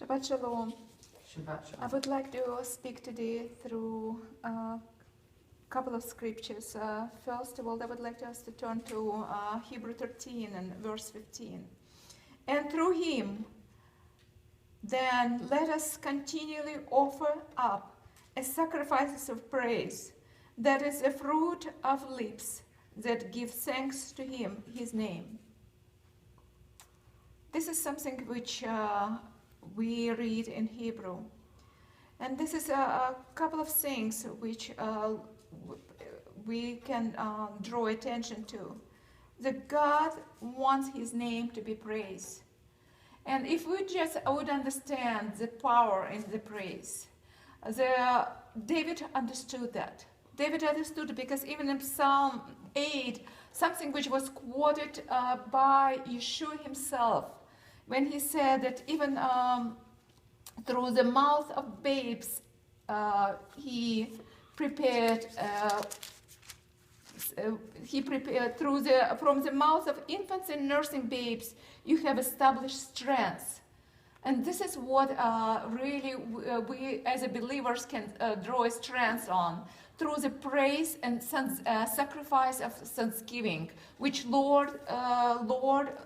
Shabbat Shalom. Shabbat Shalom. I would like to speak today through a couple of scriptures. First of all, I would like us to turn to Hebrew 13 and verse 15. And through him, then let us continually offer up a sacrifice of praise, that is a fruit of lips that give thanks to him, his name. This is something which we read in Hebrew. And this is a couple of things which we can draw attention to. That God wants his name to be praised. And if we just would understand the power in the praise, David understood that. David understood it because even in Psalm 8, something which was quoted by Yeshua himself, when he said that even through the mouth of babes, he prepared from the mouth of infants and nursing babes, you have established strength. And this is what really we as believers can draw a strength on, through the praise and sacrifice of thanksgiving, which Lord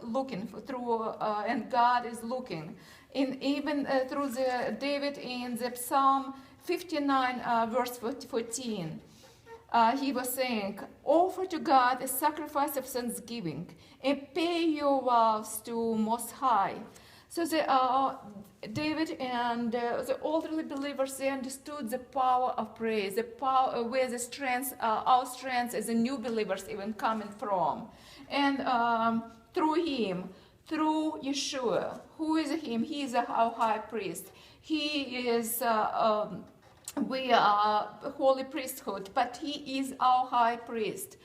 looking for through, and God is looking. Even through David in the Psalm 59 verse 14. He was saying, offer to God a sacrifice of thanksgiving and pay your vows to Most High. So David and the elderly believers, they understood the power of praise, the power where the strength, our strength as a new believers even coming from. And through him, through Yeshua, who is him? He is our high priest. He is... we are a holy priesthood, but he is our high priest.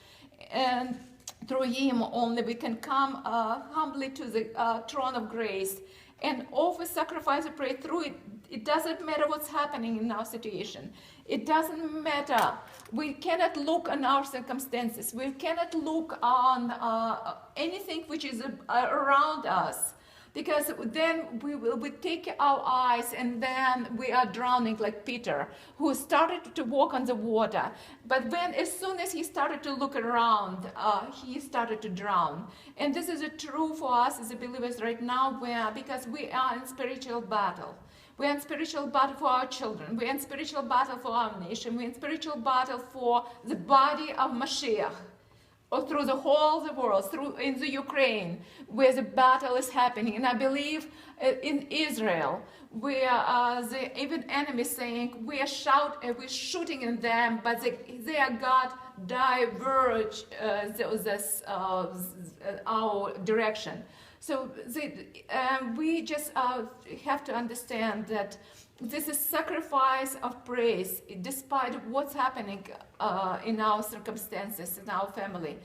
And through him only we can come humbly to the throne of grace and offer sacrifice of praise through it. It doesn't matter what's happening in our situation. It doesn't matter. We cannot look on our circumstances. We cannot look on anything which is around us. Because then we take our eyes and then we are drowning like Peter, who started to walk on the water. But then as soon as he started to look around, he started to drown. And this is true for us as believers right now, because we are in spiritual battle. We're in spiritual battle for our children. We're in spiritual battle for our nation. We're in spiritual battle for the body of Mashiach. Or through the whole of the world, in the Ukraine, where the battle is happening. And I believe in Israel, where the even enemy saying, we're shooting at them, but they are God diverge our direction. So we just have to understand that this is sacrifice of praise, despite what's happening in our circumstances, in our family.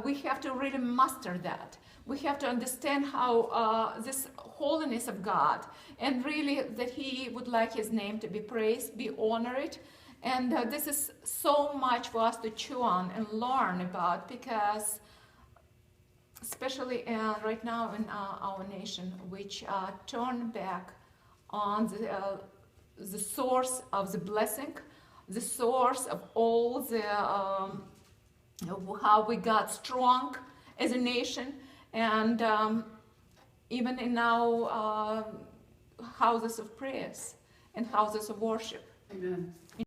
We have to really master that. We have to understand how this holiness of God, and really that he would like his name to be praised, be honored. And this is so much for us to chew on and learn about, because especially right now in our nation, which turn back on the source of the blessing, the source of all the how we got strong as a nation, and even in our houses of prayers and houses of worship. Amen.